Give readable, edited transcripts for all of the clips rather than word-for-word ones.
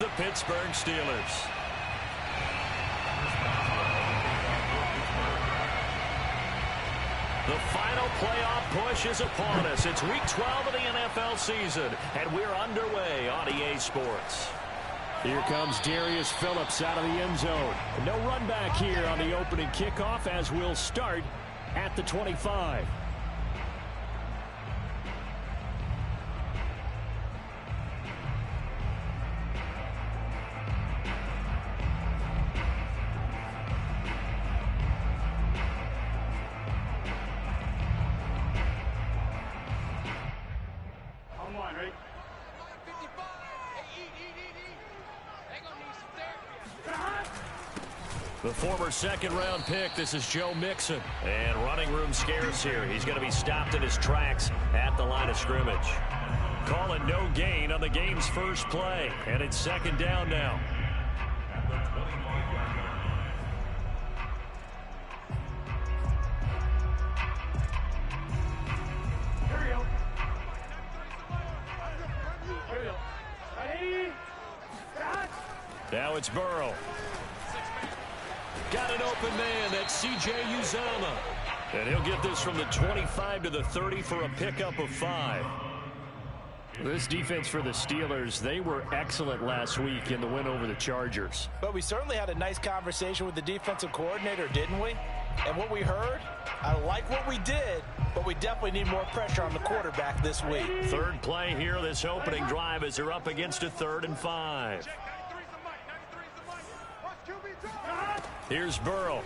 The Pittsburgh Steelers. The final playoff push is upon us. It's week 12 of the NFL season, and we're underway on EA Sports. Here comes Darius Phillips out of the end zone. No run back here on the opening kickoff as we'll start at the 25. The former second-round pick, this is Joe Mixon. And running room scarce here. He's going to be stopped in his tracks at the line of scrimmage. Calling no gain on the game's first play. And it's second down now. Now it's Burrow. Got an open man. That's C.J. Uzomah. And he'll get this from the 25 to the 30 for a pickup of 5. This defense for the Steelers, they were excellent last week in the win over the Chargers. But we certainly had a nice conversation with the defensive coordinator, didn't we? And what we heard, I like what we did, but we definitely need more pressure on the quarterback this week. Third play here, this opening drive as they're up against a 3rd and 5. Here's Burrow.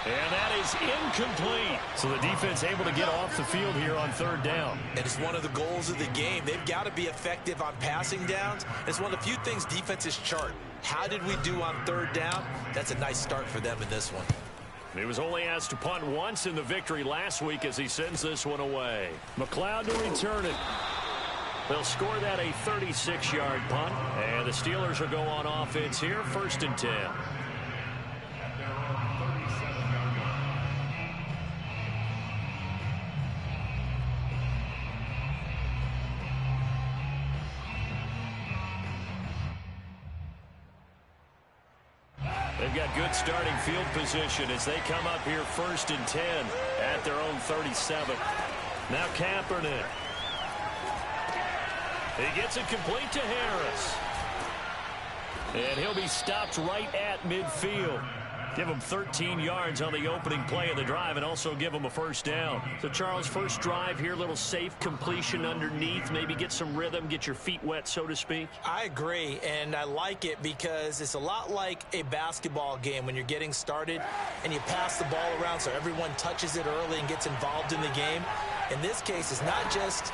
And that is incomplete. So the defense able to get off the field here on 3rd down. And it's one of the goals of the game. They've got to be effective on passing downs. It's one of the few things defenses chart. How did we do on 3rd down? That's a nice start for them in this one. He was only asked to punt once in the victory last week as he sends this one away. McLeod to return it. They'll score that a 36-yard punt, and the Steelers will go on offense here, 1st and 10. They've got good starting field position as they come up here 1st and 10 at their own 37. Now Kaepernick. He gets it complete to Harris. And he'll be stopped right at midfield. Give him 13 yards on the opening play of the drive and also give him a 1st down. So, Charles, first drive here, little safe completion underneath. Maybe get some rhythm, get your feet wet, so to speak. I agree, and I like it because it's a lot like a basketball game when you're getting started and you pass the ball around so everyone touches it early and gets involved in the game. In this case, it's not just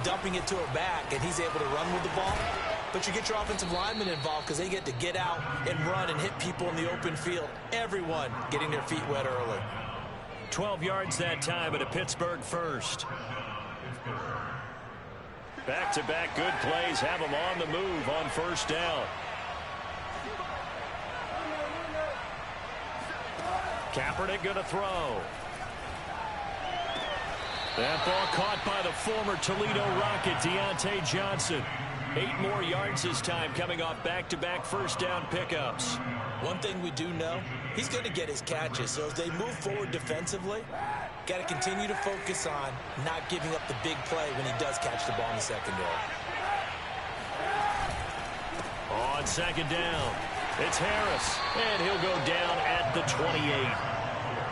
dumping it to a back and he's able to run with the ball, but you get your offensive linemen involved because they get to get out and run and hit people in the open field. Everyone getting their feet wet early. 12 yards that time at a Pittsburgh 1st. Back-to-back good plays have them on the move on 1st down. Kaepernick going to throw. That ball caught by the former Toledo Rocket, Deontay Johnson. 8 more yards this time coming off back-to-back 1st down pickups. One thing we do know, he's going to get his catches. So as they move forward defensively, got to continue to focus on not giving up the big play when he does catch the ball in the secondary. On 2nd down, it's Harris, and he'll go down at the 28.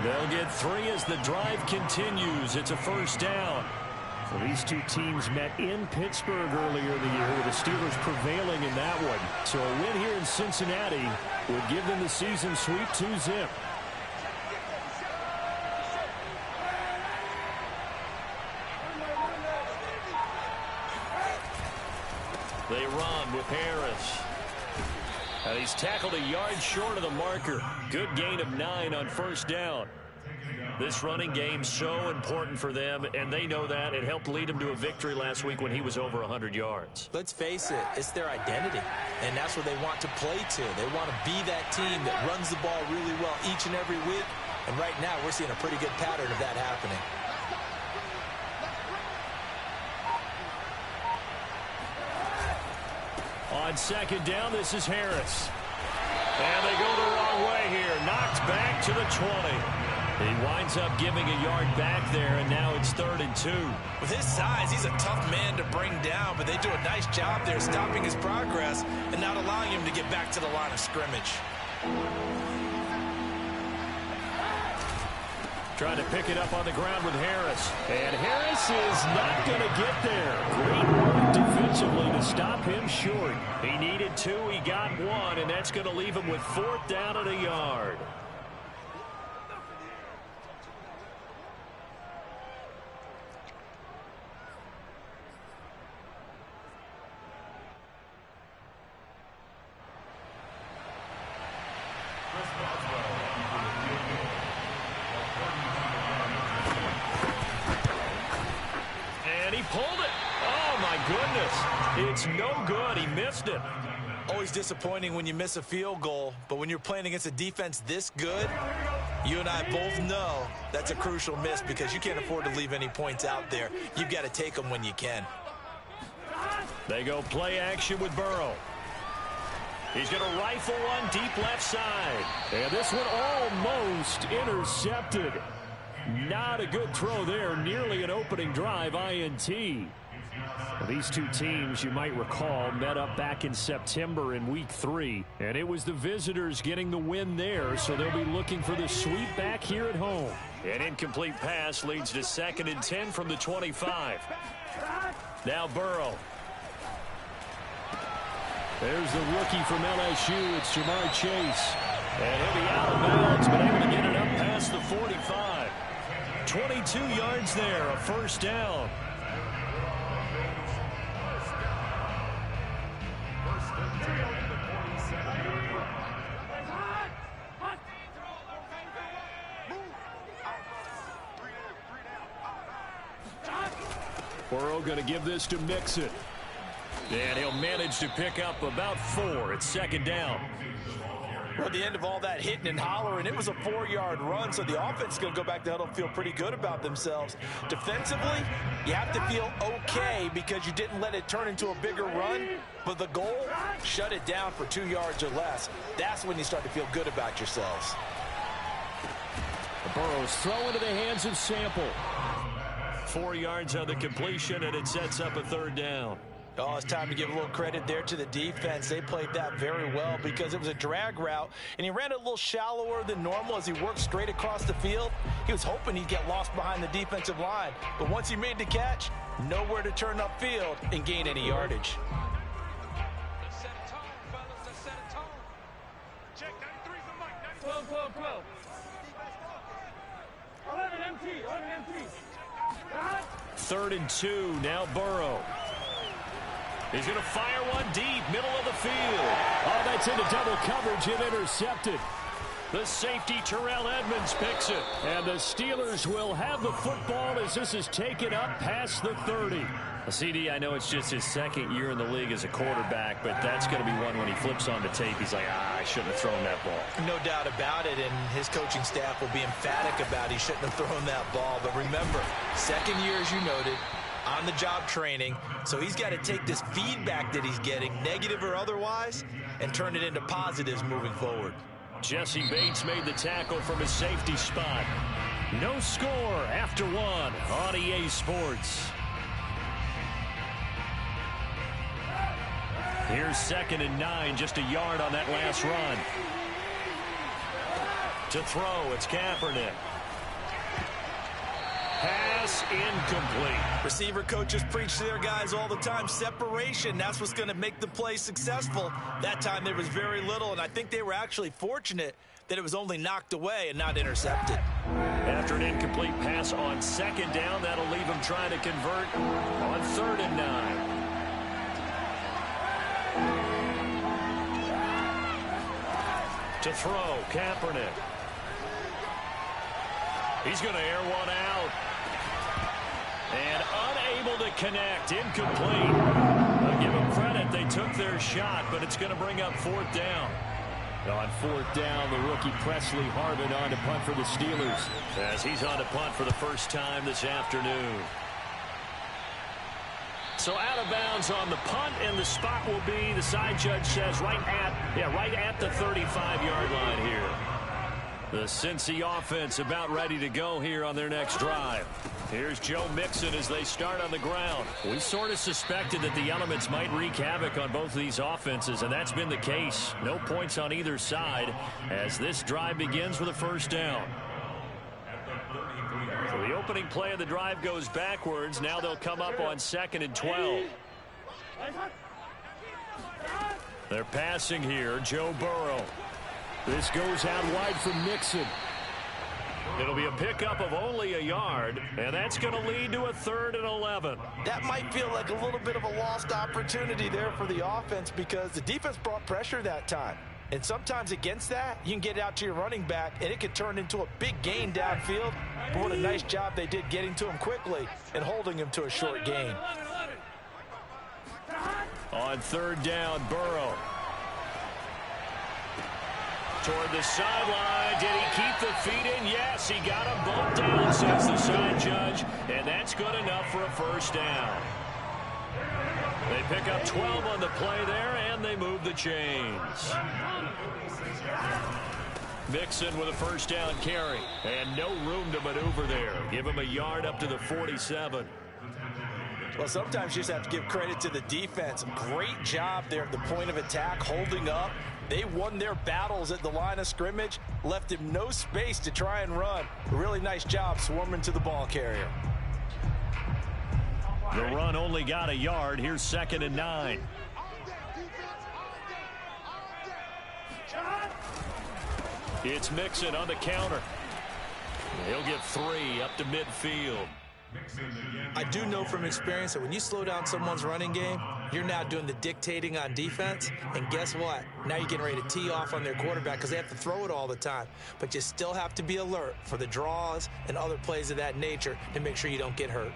They'll get 3 as the drive continues. It's a 1st down. Well, these two teams met in Pittsburgh earlier in the year with the Steelers prevailing in that one. So a win here in Cincinnati would give them the season sweep 2-zip. They run with Harris. And he's tackled a yard short of the marker. Good gain of 9 on 1st down. This running game so important for them, and they know that. It helped lead them to a victory last week when he was over 100 yards. Let's face it, it's their identity, and that's what they want to play to. They want to be that team that runs the ball really well each and every week, and right now we're seeing a pretty good pattern of that happening. On second down, this is Harris. And they go the wrong way here. Knocked back to the 20. He winds up giving a yard back there, and now it's 3rd and 2. With his size, he's a tough man to bring down, but they do a nice job there stopping his progress and not allowing him to get back to the line of scrimmage. Trying to pick it up on the ground with Harris. And Harris is not going to get there. Great work defensively to stop him short. He needed 2, he got 1, and that's going to leave him with 4th down and a yard. It's no good. He missed it. Always disappointing when you miss a field goal, but when you're playing against a defense this good, you and I both know that's a crucial miss because you can't afford to leave any points out there. You've got to take them when you can. They go play action with Burrow. He's going to rifle one deep left side. And this one almost intercepted. Not a good throw there. Nearly an opening drive INT. These two teams, you might recall, met up back in September in Week 3, and it was the visitors getting the win there, so they'll be looking for the sweep back here at home. An incomplete pass leads to 2nd and 10 from the 25. Now Burrow. There's the rookie from LSU. It's Jamar Chase. And he'll be out of bounds, but able to get it up past the 45. 22 yards there, a 1st down. Burrow going to give this to Mixon. And he'll manage to pick up about 4. It's 2nd down. Well, at the end of all that hitting and hollering, it was a 4-yard run, so the offense is going to go back to huddle and feel pretty good about themselves. Defensively, you have to feel okay because you didn't let it turn into a bigger run, but the goal, shut it down for 2 yards or less. That's when you start to feel good about yourselves. Burrow's throw into the hands of Sample. 4 yards on the completion, and it sets up a 3rd down. Oh, it's time to give a little credit there to the defense. They played that very well because it was a drag route, and he ran it a little shallower than normal as he worked straight across the field. He was hoping he'd get lost behind the defensive line, but once he made the catch, nowhere to turn upfield and gain any yardage. Set a tone, fellas. Set a tone. Check 93 from Mike. 12. 11 MT. 3rd and 2. Now Burrow. He's going to fire one deep, middle of the field. Oh, that's into double coverage and intercepted. The safety, Terrell Edmonds, picks it. And the Steelers will have the football as this is taken up past the 30. CD, I know it's just his 2nd year in the league as a quarterback, but that's going to be one when he flips on the tape. He's like, I shouldn't have thrown that ball. No doubt about it, and his coaching staff will be emphatic about he shouldn't have thrown that ball. But remember, 2nd year, as you noted, on-the-job training, so he's got to take this feedback that he's getting, negative or otherwise, and turn it into positives moving forward. Jesse Bates made the tackle from his safety spot. No score after 1 on EA Sports. Here's 2nd and 9, just a yard on that last run. To throw, it's Kaepernick. Pass incomplete. Receiver coaches preach to their guys all the time. Separation, that's what's going to make the play successful. That time there was very little, and I think they were actually fortunate that it was only knocked away and not intercepted. After an incomplete pass on 2nd down, that'll leave them trying to convert on 3rd and 9. To throw, Kaepernick. He's going to air one out. And unable to connect, incomplete. I'll give them credit, they took their shot, but it's going to bring up 4th down. On 4th down, the rookie Presley Harvin on to punt for the Steelers, as he's on to punt for the first time this afternoon. So out of bounds on the punt, and the spot will be, the side judge says, right at the 35-yard line here. The Cincy offense about ready to go here on their next drive. Here's Joe Mixon as they start on the ground. We sort of suspected that the elements might wreak havoc on both of these offenses, and that's been the case. No points on either side as this drive begins with a first down. So the opening play of the drive goes backwards. Now they'll come up on 2nd and 12. They're passing here. Joe Burrow. This goes out wide for Mixon. It'll be a pickup of only a yard, and that's going to lead to a 3rd and 11. That might feel like a little bit of a lost opportunity there for the offense because the defense brought pressure that time. And sometimes against that, you can get out to your running back, and it could turn into a big gain downfield. But what a nice job they did getting to him quickly and holding him to a short gain. On 3rd down, Burrow. Toward the sideline. Did he keep the feet in? Yes, he got them both down, says the side judge. And that's good enough for a first down. They pick up 12 on the play there, and they move the chains. Mixon with a first down carry. And no room to maneuver there. Give him a yard up to the 47. Well, sometimes you just have to give credit to the defense. Great job there at the point of attack, holding up. They won their battles at the line of scrimmage, left him no space to try and run. A really nice job swarming to the ball carrier. The run only got a yard. Here's 2nd and 9. It's Mixon on the counter. He'll get 3 up to midfield. I do know from experience that when you slow down someone's running game, you're now doing the dictating on defense. And guess what? Now you're getting ready to tee off on their quarterback because they have to throw it all the time. But you still have to be alert for the draws and other plays of that nature to make sure you don't get hurt.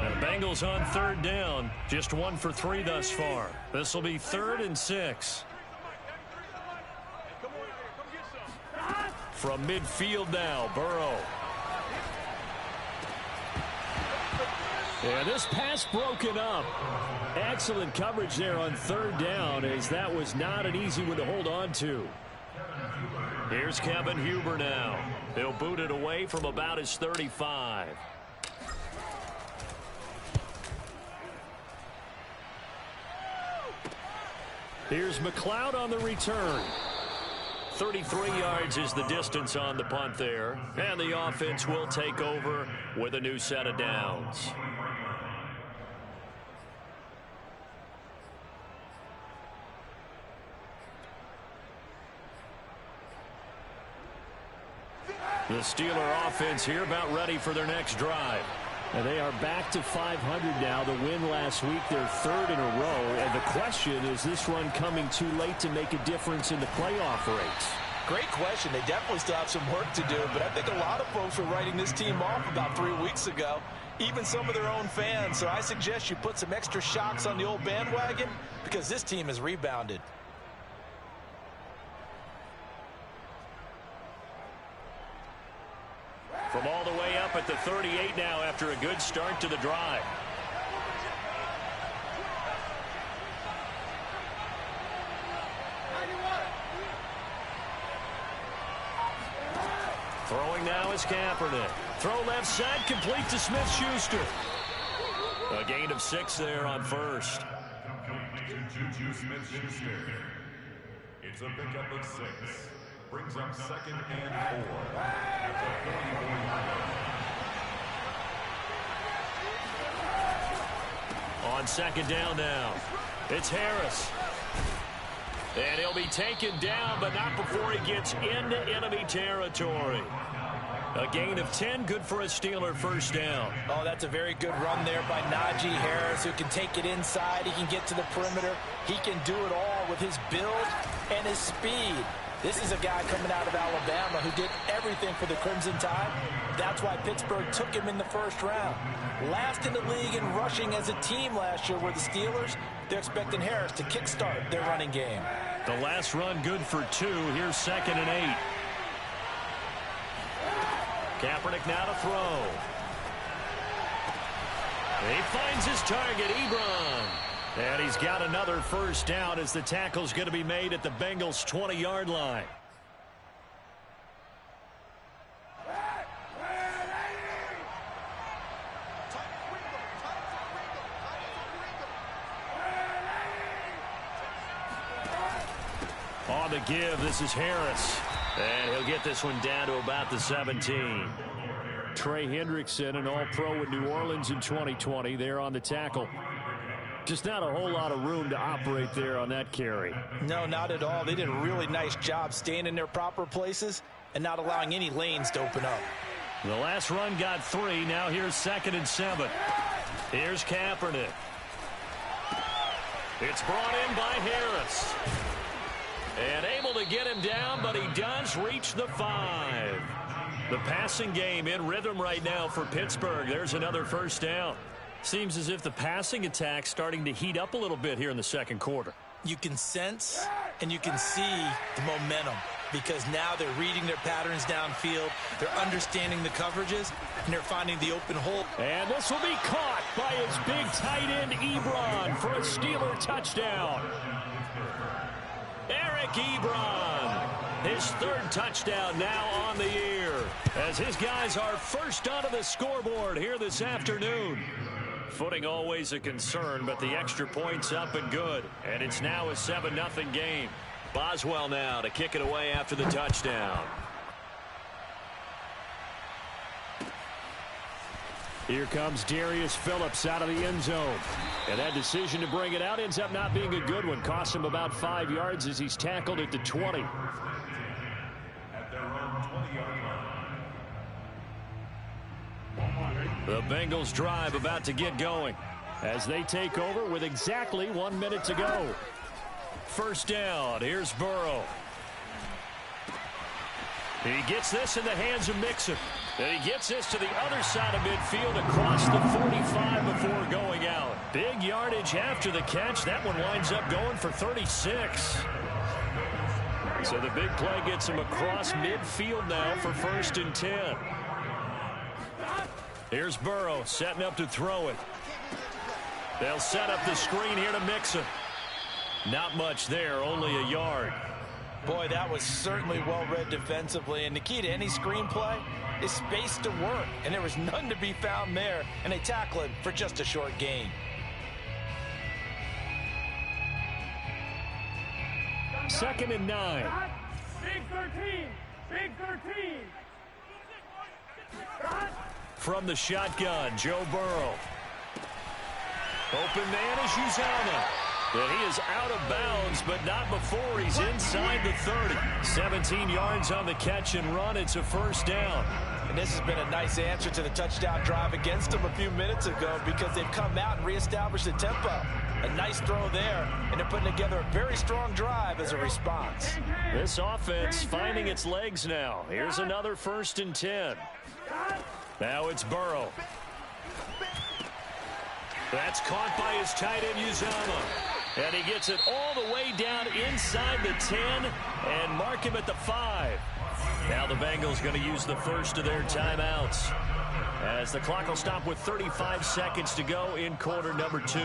And the Bengals on 3rd down. Just 1 for 3 thus far. This will be 3rd and 6. From midfield now, Burrow. Yeah, this pass broken up. Excellent coverage there on 3rd down, as that was not an easy one to hold on to. Here's Kevin Huber now. He'll boot it away from about his 35. Here's McLeod on the return. 33 yards is the distance on the punt there. And the offense will take over with a new set of downs. The Steeler offense here about ready for their next drive. And they are back to 500 now. The win last week, their 3rd in a row. And the question is this run coming too late to make a difference in the playoff race? Great question. They definitely still have some work to do, but I think a lot of folks were writing this team off about 3 weeks ago, even some of their own fans. So I suggest you put some extra shocks on the old bandwagon because this team has rebounded. From all the way up at the 38 now after a good start to the drive. Throwing now is Kaepernick. Throw left side, complete to Smith-Schuster. A gain of 6 there on first. Juju Smith-Schuster. It's a pickup of 6. Brings up 2nd and 4. At the 34-yard line. On 2nd down now. It's Harris. And he'll be taken down, but not before he gets into enemy territory. A gain of 10, good for a Steeler first down. Oh, that's a very good run there by Najee Harris, who can take it inside. He can get to the perimeter. He can do it all with his build and his speed. This is a guy coming out of Alabama who did everything for the Crimson Tide. That's why Pittsburgh took him in the 1st round. Last in the league in rushing as a team last year were the Steelers. They're expecting Harris to kickstart their running game. The last run good for 2. Here's 2nd and 8. Kaepernick now to throw. He finds his target, Ebron. And he's got another first down as the tackle's going to be made at the Bengals' 20-yard line. On the give, this is Harris. And he'll get this one down to about the 17. Trey Hendrickson, an all-pro with New Orleans in 2020, there on the tackle. Just not a whole lot of room to operate there on that carry. No, not at all. They did a really nice job staying in their proper places and not allowing any lanes to open up. The last run got 3. Now here's 2nd and 7. Here's Kaepernick. It's brought in by Harris. And able to get him down, but he does reach the 5. The passing game in rhythm right now for Pittsburgh. There's another first down. Seems as if the passing attack's starting to heat up a little bit here in the second quarter. You can sense and you can see the momentum because now they're reading their patterns downfield, they're understanding the coverages, and they're finding the open hole. And this will be caught by his big tight end, Ebron, for a Steeler touchdown. Eric Ebron, his 3rd touchdown now on the year, as his guys are first onto the scoreboard here this afternoon. Footing always a concern, but the extra point's up and good. And it's now a 7-0 game. Boswell now to kick it away after the touchdown. Here comes Darius Phillips out of the end zone. And that decision to bring it out ends up not being a good one. Cost him about 5 yards as he's tackled at the 20. At their own 20-yard line. The Bengals drive about to get going as they take over with exactly 1 minute to go. First down. Here's Burrow. He gets this in the hands of Mixon. And he gets this to the other side of midfield across the 45 before going out. Big yardage after the catch. That one winds up going for 36. So the big play gets him across midfield now for 1st and 10. Here's Burrow setting up to throw it. They'll set up the screen here to Mixon. Not much there, only a yard. Boy, that was certainly well read defensively, and the key to any screenplay is space to work, and there was none to be found there, and they tackle him for just a short gain. Second and 9. Big 13. Big 13. From the shotgun, Joe Burrow. Open man is Uzomah. And he is out of bounds, but not before he's inside the 30. 17 yards on the catch and run. It's a first down. And this has been a nice answer to the touchdown drive against them a few minutes ago because they've come out and reestablished the tempo. A nice throw there, and they're putting together a very strong drive as a response. This offense finding its legs now. Here's another 1st and 10. Now it's Burrow. That's caught by his tight end, Uzomah. And he gets it all the way down inside the 10 and mark him at the 5. Now the Bengals going to use the first of their timeouts as the clock will stop with 35 seconds to go in quarter number 2.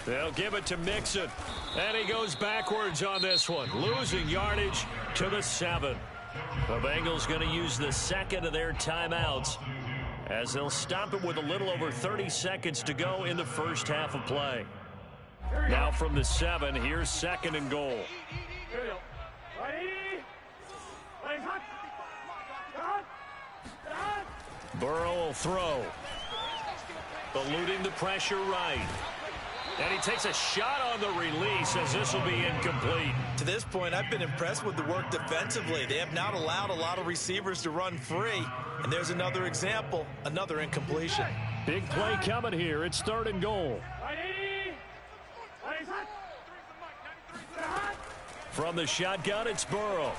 They'll give it to Mixon. And he goes backwards on this one, losing yardage to the 7. The Bengals going to use the second of their timeouts as they'll stop it with a little over 30 seconds to go in the first half of play. Now from the 7, here's 2nd and goal. Burrow will throw. Eluding the pressure right. And he takes a shot on the release as this will be incomplete. To this point, I've been impressed with the work defensively. They have not allowed a lot of receivers to run free. And there's another example, another incompletion. Big play coming here. It's 3rd and goal. From the shotgun, it's Burrow.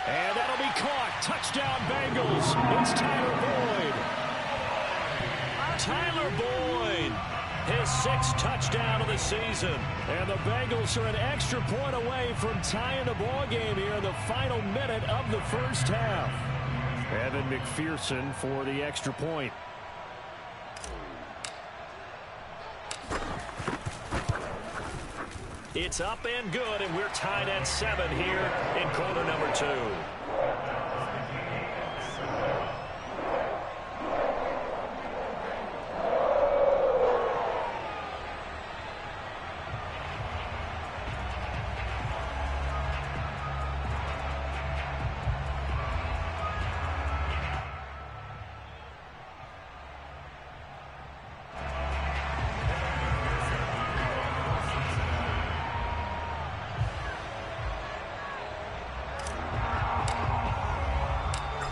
And that'll be caught. Touchdown, Bengals. It's Tyler Boyd. Tyler Boyd. His 6th touchdown of the season. And the Bengals are an extra point away from tying the ball game here in the final minute of the first half. Evan McPherson for the extra point. It's up and good, and we're tied at 7 here in quarter number 2.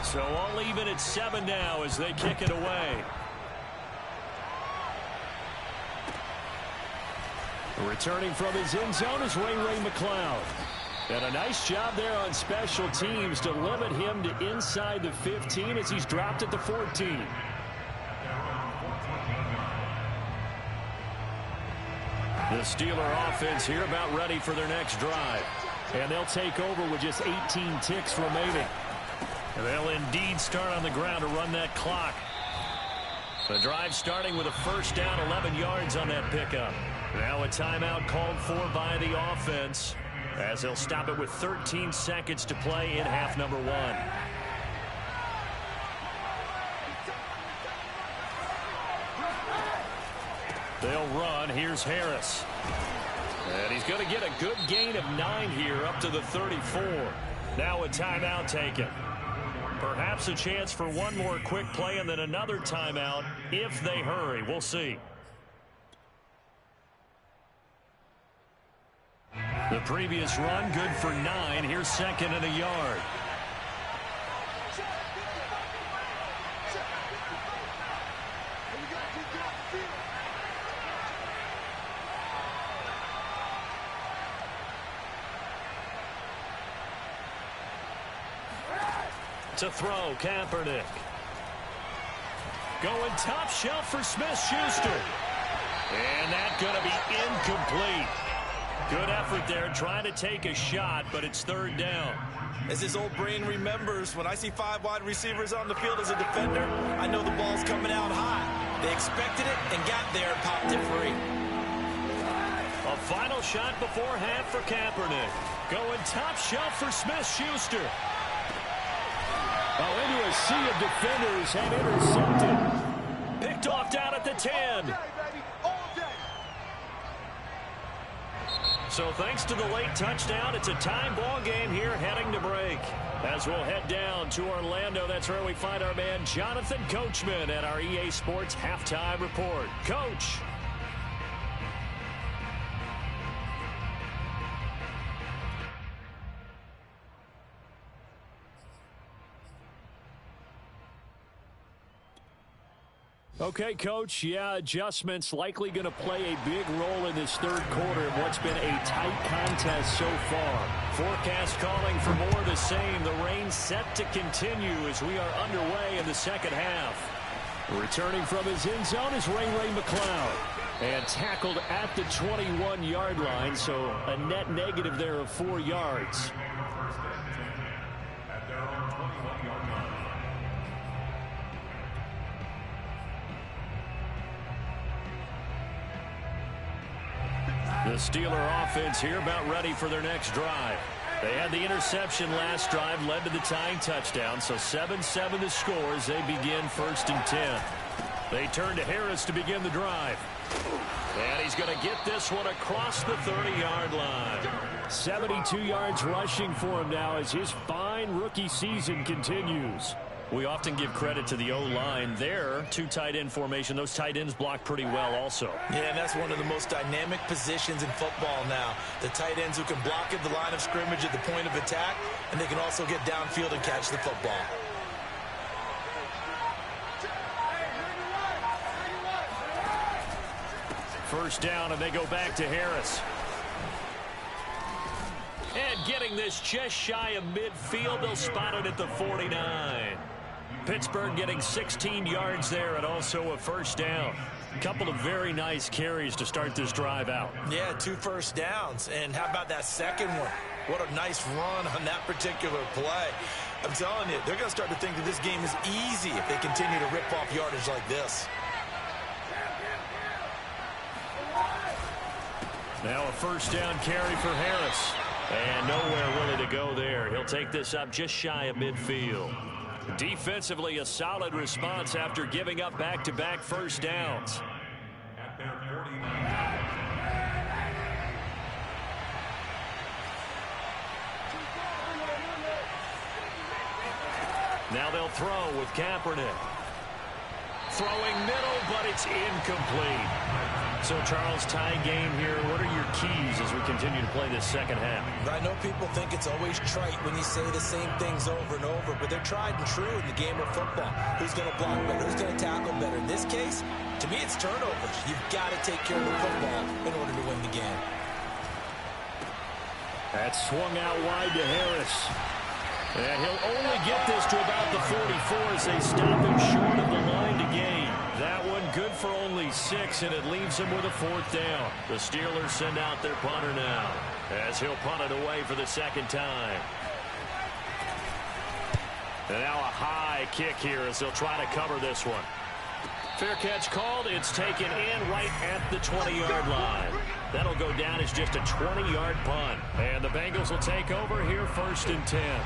So all even at 7 now as they kick it away. Returning from his end zone is Ray McCloud. And a nice job there on special teams to limit him to inside the 15 as he's dropped at the 14. The Steeler offense here about ready for their next drive. And they'll take over with just 18 ticks remaining. And they'll indeed start on the ground to run that clock. The drive starting with a first down, 11 yards on that pickup. Now a timeout called for by the offense as they'll stop it with 13 seconds to play in half number 1. They'll run. Here's Harris. And he's going to get a good gain of 9 here up to the 34. Now a timeout taken. Perhaps a chance for one more quick play and then another timeout if they hurry. We'll see. The previous run good for 9. Here's second and a yard. To throw, Kaepernick. Going top shelf for Smith-Schuster. And that's going to be incomplete. Good effort there trying to take a shot, but it's third down. As his old brain remembers, when I see 5 wide receivers on the field as a defender, I know the ball's coming out high. They expected it and got there and popped it free. A final shot before half for Kaepernick. Going top shelf for Smith-Schuster. Oh, into a sea of defenders and intercepted. Picked off down at the 10. So thanks to the late touchdown, it's a time ball game here heading to break. As we'll head down to Orlando, that's where we find our man Jonathan Coachman at our EA Sports Halftime Report. Coach. Okay, Coach, yeah, adjustments likely going to play a big role in this third quarter in what's been a tight contest so far. Forecast calling for more of the same. The rain set to continue as we are underway in the second half. Returning from his end zone is Ray McCloud. And tackled at the 21-yard line, so a net negative there of 4 yards. The Steeler offense here about ready for their next drive. They had the interception last drive, led to the tying touchdown, so 7-7 the score as they begin 1st and 10. They turn to Harris to begin the drive. And he's going to get this one across the 30-yard line. 72 yards rushing for him now as his fine rookie season continues. We often give credit to the O-line there. 2 tight end formation. Those tight ends block pretty well also. Yeah, and that's one of the most dynamic positions in football now. The tight ends who can block at the line of scrimmage at the point of attack, and they can also get downfield and catch the football. First down, and they go back to Harris. And getting this just shy of midfield, they'll spot it at the 49. Pittsburgh getting 16 yards there and also a first down. A couple of very nice carries to start this drive out. Yeah, 2 first downs. And how about that second one? What a nice run on that particular play. I'm telling you, they're going to start to think that this game is easy if they continue to rip off yardage like this. Now a first down carry for Harris. And nowhere really to go there. He'll take this up just shy of midfield. Defensively, a solid response after giving up back-to-back first downs. At their 49. Now they'll throw with Kaepernick. Throwing middle, but it's incomplete. So, Charles, tie game here. What are your keys as we continue to play this second half? I know people think it's always trite when you say the same things over and over, but they're tried and true in the game of football. Who's going to block better? Who's going to tackle better? In this case, to me, it's turnovers. You've got to take care of the football in order to win the game. That's swung out wide to Harris. And he'll only get this to about the 44 as they stop him short of the line to gain. That one good for only 6, and it leaves him with a 4th down. The Steelers send out their punter now as he'll punt it away for the second time. And now a high kick here as they'll try to cover this one. Fair catch called. It's taken in right at the 20-yard line. That'll go down as just a 20-yard punt. And the Bengals will take over here 1st and 10.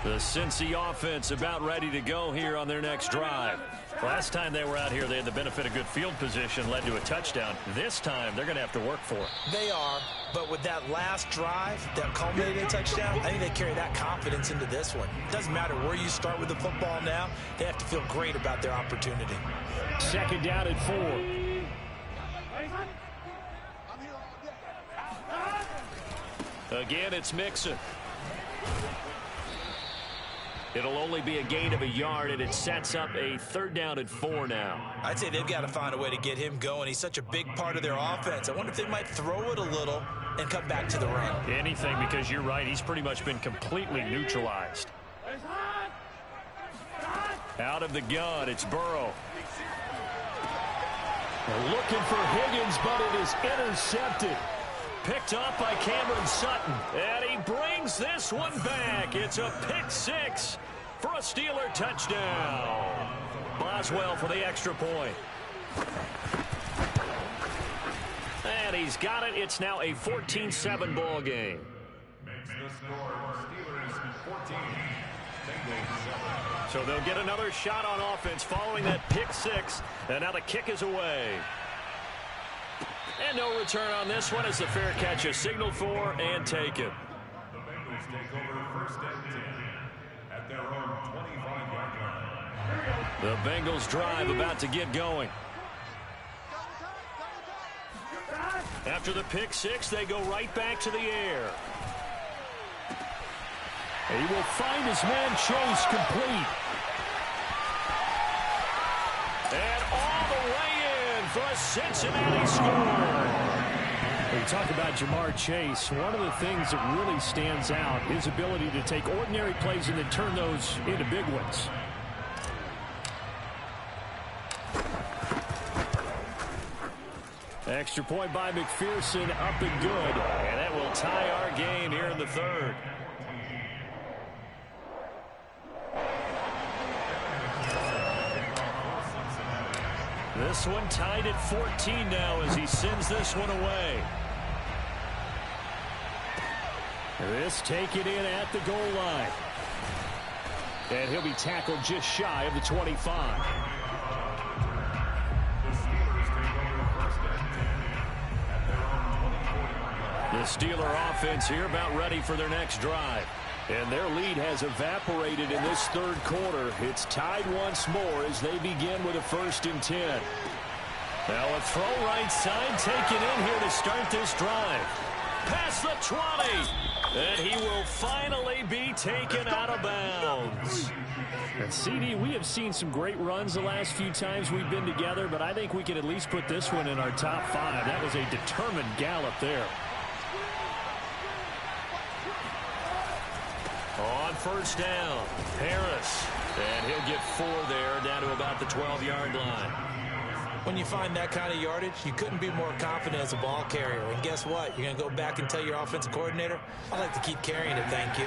The Cincy offense about ready to go here on their next drive. Last time they were out here, they had the benefit of good field position, led to a touchdown. This time, they're going to have to work for it. They are, but with that last drive that culminated in a touchdown, I think they carry that confidence into this one. It doesn't matter where you start with the football now. They have to feel great about their opportunity. Second down at 4. Again, it's Mixon. It'll only be a gain of a yard, and it sets up a 3rd down at 4 now. I'd say they've got to find a way to get him going. He's such a big part of their offense. I wonder if they might throw it a little and come back to the run. Anything, because you're right. He's pretty much been completely neutralized. Out of the gun, it's Burrow. They're looking for Higgins, but it is intercepted. Picked off by Cameron Sutton. And he brings this one back. It's a pick 6 for a Steeler touchdown. Boswell for the extra point. And he's got it. It's now a 14-7 ball game. Makes the score Steelers 14, Bengals 7. So they'll get another shot on offense following that pick 6. And now the kick is away. And no return on this one as the fair catch is signaled for and taken. The Bengals take over 1st and 10 at their own 25-yard line. The Bengals drive about to get going. After the pick 6, they go right back to the air. He will find his man Chase complete. And all the way in for a Cincinnati score. When you talk about Jamar Chase, one of the things that really stands out, his ability to take ordinary plays and then turn those into big ones. Extra point by McPherson, up and good. And that will tie our game here in the 3rd. This one tied at 14 now as he sends this one away. This taken in at the goal line. And he'll be tackled just shy of the 25. The Steeler offense here about ready for their next drive. And their lead has evaporated in this 3rd quarter. It's tied once more as they begin with a 1st and 10. Now a throw right side taken in here to start this drive. Past the 20. And he will finally be taken out of bounds. And CD, we have seen some great runs the last few times we've been together, but I think we can at least put this one in our top 5. That was a determined gallop there. On 1st down, Harris. And he'll get 4 there, down to about the 12-yard line. When you find that kind of yardage, you couldn't be more confident as a ball carrier. And guess what? You're going to go back and tell your offensive coordinator, I'd like to keep carrying it, thank you.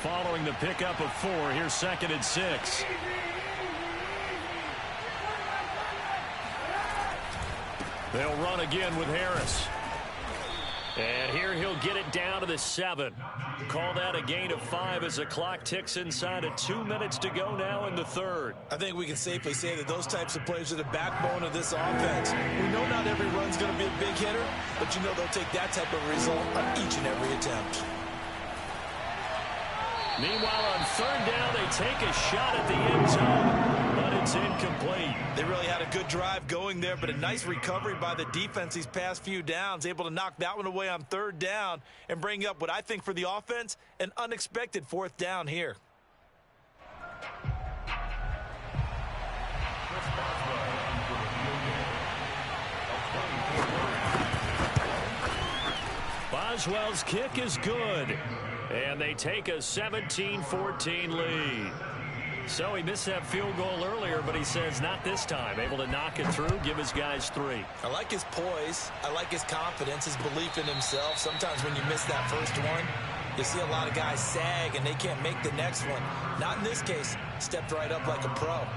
Following the pickup of 4, here's 2nd and 6. They'll run again with Harris. And here he'll get it down to the 7. Call that a gain of 5 as the clock ticks inside of 2 minutes to go now in the 3rd. I think we can safely say that those types of plays are the backbone of this offense. We know not every run's going to be a big hitter, but you know they'll take that type of result on each and every attempt. Meanwhile, on 3rd down, they take a shot at the end zone, but it's incomplete. They really had a good drive going there, but a nice recovery by the defense these past few downs, able to knock that one away on 3rd down and bring up what I think for the offense, an unexpected 4th down here. Boswell's kick is good. And they take a 17-14 lead. So he missed that field goal earlier, but he says not this time. Able to knock it through, give his guys 3. I like his poise. I like his confidence, his belief in himself. Sometimes when you miss that first one, you see a lot of guys sag and they can't make the next one. Not in this case. Stepped right up like a pro.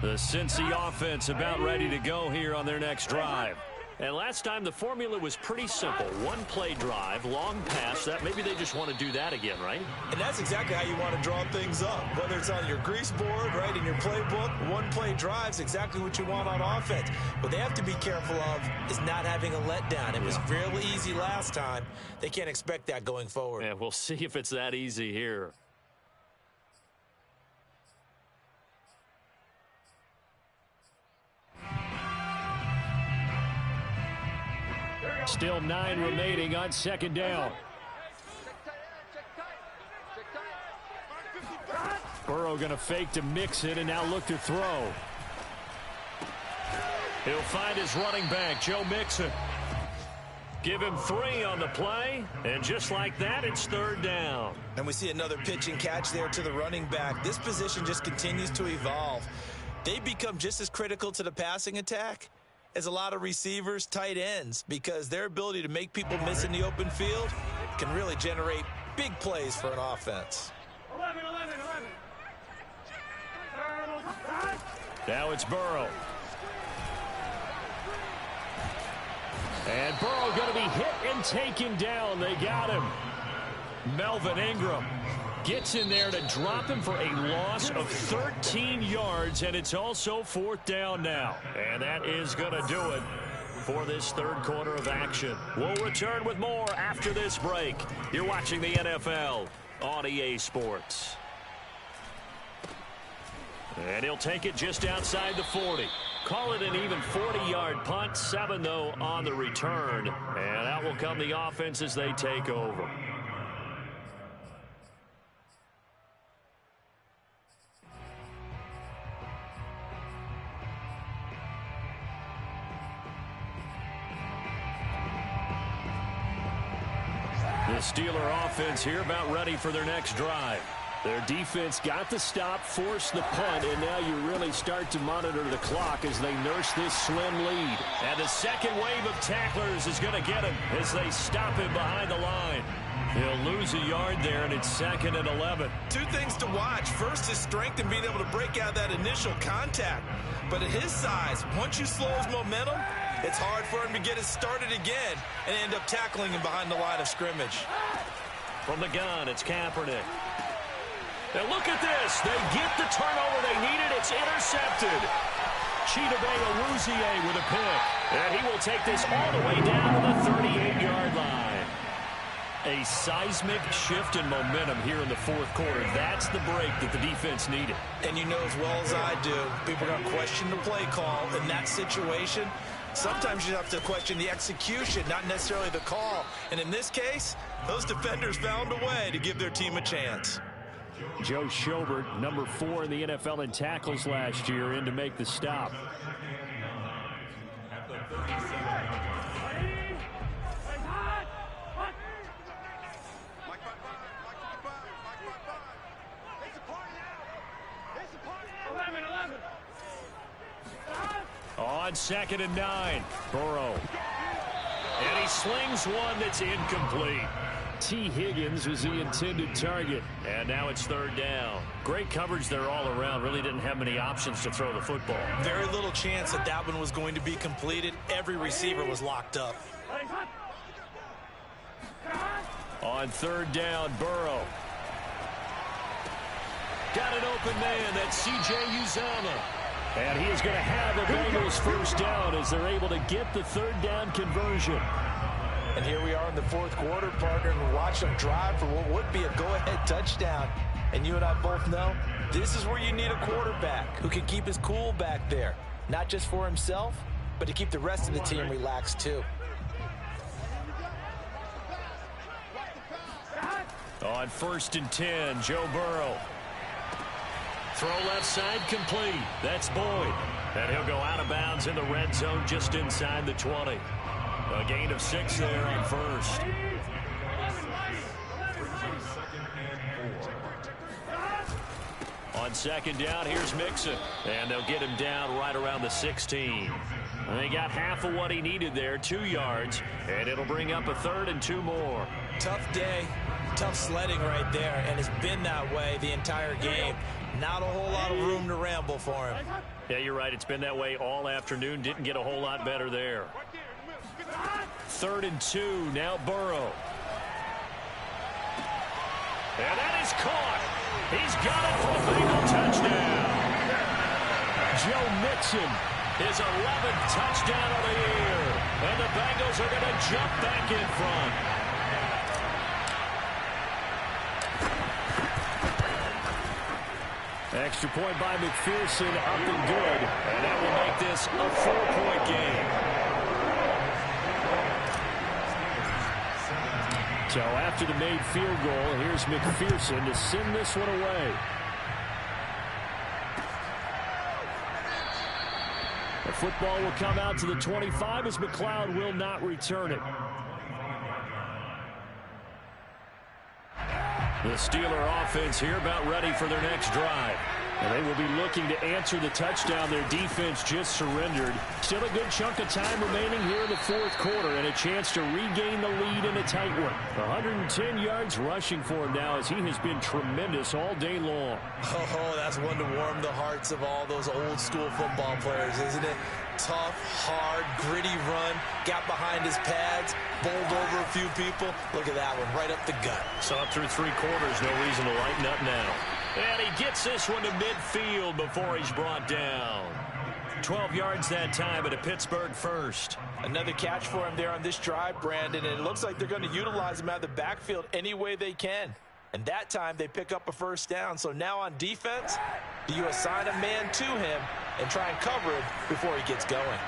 The Cincy offense about ready to go here on their next drive. And last time the formula was pretty simple. 1-play drive, long pass. That maybe they just want to do that again, right? And that's exactly how you want to draw things up. Whether it's on your grease board, right, in your playbook, 1-play drive's exactly what you want on offense. What they have to be careful of is not having a letdown. It was fairly easy last time. They can't expect that going forward. Yeah, we'll see if it's that easy here. Still 9 remaining on 2nd down. Burrow going to fake to mix it and now look to throw. He'll find his running back, Joe Mixon. Give him 3 on the play, and just like that, it's 3rd down. And we see another pitch and catch there to the running back. This position just continues to evolve. They become just as critical to the passing attack as a lot of receivers, tight ends, because their ability to make people miss in the open field can really generate big plays for an offense. 11. Now it's Burrow. And Burrow going to be hit and taken down. They got him. Melvin Ingram gets in there to drop him for a loss of 13 yards, and it's also 4th down now. And that is going to do it for this 3rd quarter of action. We'll return with more after this break. You're watching the NFL on EA Sports. And he'll take it just outside the 40. Call it an even 40-yard punt. 7, though, on the return. And out will come the offense as they take over. The Steeler offense here about ready for their next drive. Their defense got the stop, forced the punt, and now you really start to monitor the clock as they nurse this slim lead. And the second wave of tacklers is going to get him as they stop him behind the line. He'll lose a yard there, and it's 2nd and 11. 2 things to watch. First, his strength and being able to break out that initial contact. But at his size, once you slow his momentum, it's hard for him to get it started again and end up tackling him behind the line of scrimmage. From the gun, it's Kaepernick. Now look at this. They get the turnover they needed. It's intercepted. Chidobe with a pick. And he will take this all the way down to the 38-yard line. A seismic shift in momentum here in the 4th quarter. That's the break that the defense needed. And you know as well as I do, people are going to question the play call in that situation. Sometimes you have to question the execution, not necessarily the call. And in this case, those defenders found a way to give their team a chance. Joe Schobert, number 4 in the NFL in tackles last year, in to make the stop. On 2nd and 9, Burrow. And he slings one that's incomplete. T. Higgins was the intended target. And now it's third down. Great coverage there all around. Really didn't have many options to throw the football. Very little chance that that one was going to be completed. Every receiver was locked up. On third down, Burrow. Got an open man. That's C.J. Uzomah. And he is going to have the Bengals first down as they're able to get the third down conversion. And here we are in the fourth quarter, partner, and watch them drive for what would be a go-ahead touchdown. And you and I both know this is where you need a quarterback who can keep his cool back there. Not just for himself, but to keep the rest of the team relaxed too. On 1st and 10, Joe Burrow. Throw left side complete. That's Boyd. And he'll go out of bounds in the red zone just inside the 20. A gain of 6 there on first. On second down, here's Mixon. And they'll get him down right around the 16. And he got half of what he needed there, 2 yards. And it'll bring up a 3rd and 2 more. Tough day, tough sledding right there, and it's been that way the entire game. Not a whole lot of room to ramble for him. Yeah, you're right. It's been that way all afternoon. Didn't get a whole lot better there. 3rd and 2, now Burrow. And that is caught. He's got it for the Bengal touchdown. Joe Mixon. His 11th touchdown of the year. And the Bengals are going to jump back in front. Extra point by McPherson, up and good. And that will make this a 4-point game. So after the made field goal, here's McPherson to send this one away. The football will come out to the 25 as McLeod will not return it. The Steeler offense here about ready for their next drive. And they will be looking to answer the touchdown their defense just surrendered. Still a good chunk of time remaining here in the fourth quarter and a chance to regain the lead in a tight one. 110 yards rushing for him now as he has been tremendous all day long. Oh, that's one to warm the hearts of all those old school football players, isn't it? Tough, hard, gritty run, got behind his pads, bowled over a few people. Look at that one, right up the gut. Saw it through 3 quarters, no reason to lighten up now. And he gets this one to midfield before he's brought down. 12 yards that time at a Pittsburgh first. Another catch for him there on this drive, Brandon, and it looks like they're going to utilize him out of the backfield any way they can. And that time they pick up a first down. So now on defense, do you assign a man to him and try and cover him before he gets going?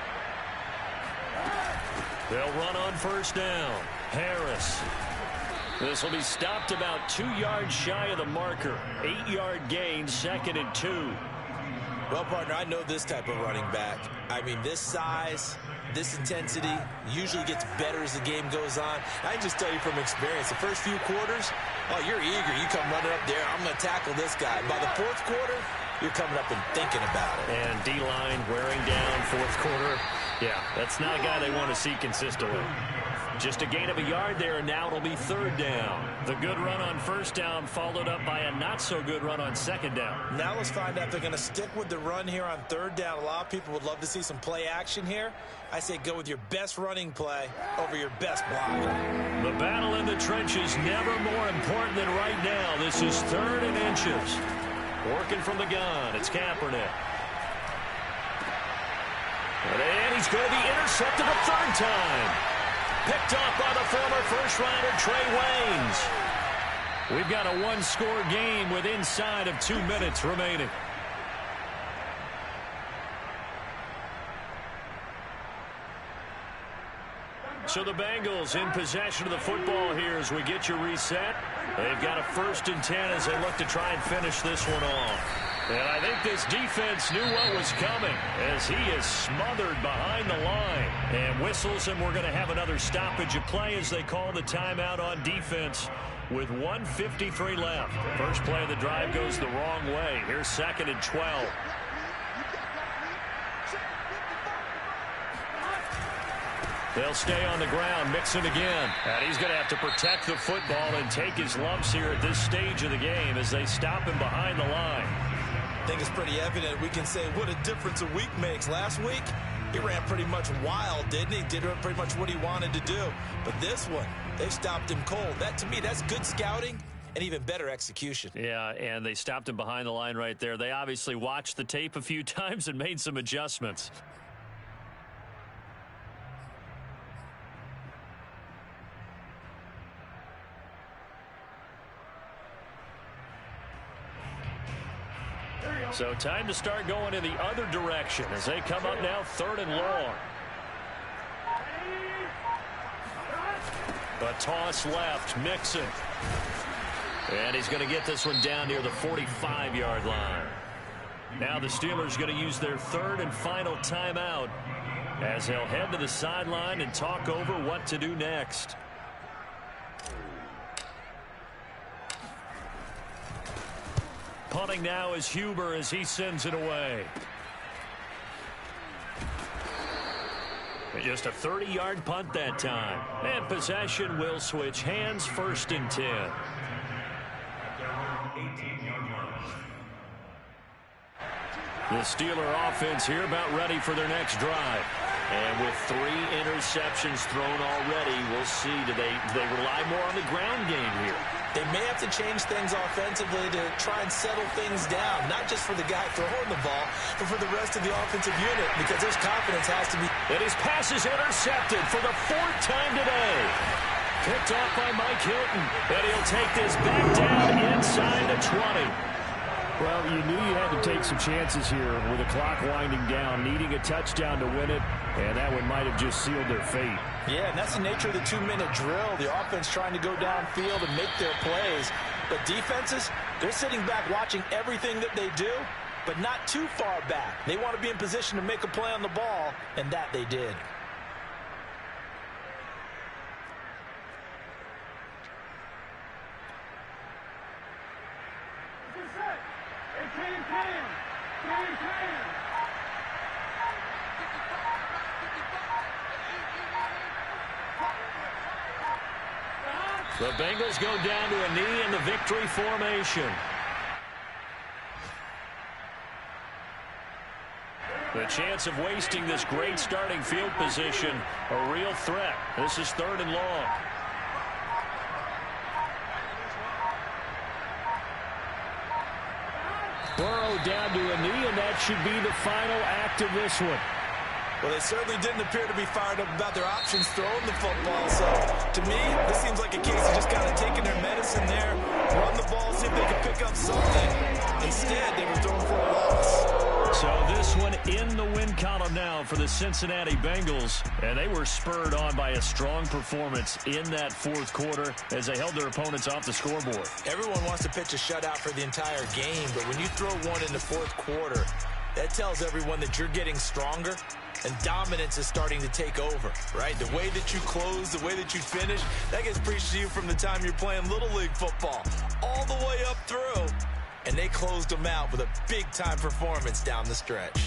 They'll run on first down. Harris. This will be stopped about 2 yards shy of the marker. 8-yard gain, 2nd and 2. Well, partner, I know this type of running back. I mean, this size, this intensity usually gets better as the game goes on. I can just tell you from experience, the first few quarters, oh, you're eager. You come running up there, I'm going to tackle this guy. By the fourth quarter, you're coming up and thinking about it. And D-line wearing down fourth quarter. Yeah, that's not a guy they want to see consistently. Just a gain of a yard there, and now it'll be 3rd down. The good run on first down followed up by a not-so-good run on 2nd down. Now let's find out if they're going to stick with the run here on 3rd down. A lot of people would love to see some play action here. I say go with your best running play over your best block. The battle in the trenches never more important than right now. This is 3rd and inches. Working from the gun, it's Kaepernick. And he's going to be intercepted a 3rd time. Picked off by the former first-rounder Trey Waynes. We've got a 1-score game with inside of 2 minutes remaining. So the Bengals in possession of the football here as we get you reset. They've got a 1st and 10 as they look to try and finish this one off. And I think this defense knew what was coming as he is smothered behind the line and whistles, and we're going to have another stoppage of play as they call the timeout on defense with 1:53 left. First play of the drive goes the wrong way. Here's 2nd and 12. They'll stay on the ground, Mixon again. And he's going to have to protect the football and take his lumps here at this stage of the game as they stop him behind the line. I think it's pretty evident. We can say what a difference a week makes. Last week, he ran pretty much wild, didn't he? Did pretty much what he wanted to do. But this one, they stopped him cold. That, to me, that's good scouting and even better execution. Yeah, and they stopped him behind the line right there. They obviously watched the tape a few times and made some adjustments. So time to start going in the other direction as they come up now 3rd and long. A toss left, Mixon. And he's going to get this one down near the 45-yard line. Now the Steelers going to use their 3rd and final timeout as they'll head to the sideline and talk over what to do next. Punting now is Huber as he sends it away. Just a 30-yard punt that time. And possession will switch hands, 1st and 10. The Steeler offense here about ready for their next drive. And with 3 interceptions thrown already, we'll see. Do they rely more on the ground game here? They may have to change things offensively to try and settle things down, not just for the guy throwing the ball, but for the rest of the offensive unit, because there's confidence has to be. And his pass is intercepted for the 4th time today. Picked off by Mike Hilton, and he'll take this back down inside the 20. Well, you knew you had to take some chances here with the clock winding down, needing a touchdown to win it, and that one might have just sealed their fate. Yeah, and that's the nature of the 2-minute drill. The offense trying to go downfield and make their plays. But defenses, they're sitting back watching everything that they do, but not too far back. They want to be in position to make a play on the ball, and that they did. The Bengals go down to a knee in the victory formation. The chance of wasting this great starting field position, a real threat. This is 3rd and long. Burrow down to a knee, and that should be the final act of this one. Well, they certainly didn't appear to be fired up about their options throwing the football. So, to me, this seems like a case of just kind of taking their medicine there, run the ball, see if they can pick up something. Instead, they were throwing for a loss. So this one in the win column now for the Cincinnati Bengals. And they were spurred on by a strong performance in that 4th quarter as they held their opponents off the scoreboard. Everyone wants to pitch a shutout for the entire game, but when you throw one in the 4th quarter, that tells everyone that you're getting stronger and dominance is starting to take over, right? The way that you close, the way that you finish, that gets preached to you from the time you're playing Little League football all the way up through. And they closed them out with a big-time performance down the stretch.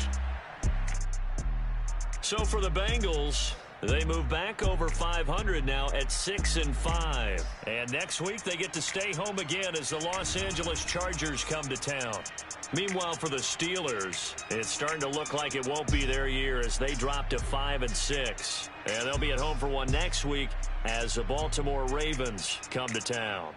So for the Bengals, they move back over 500 now at 6-5. And next week they get to stay home again as the Los Angeles Chargers come to town. Meanwhile, for the Steelers, it's starting to look like it won't be their year as they drop to 5-6. And they'll be at home for one next week as the Baltimore Ravens come to town.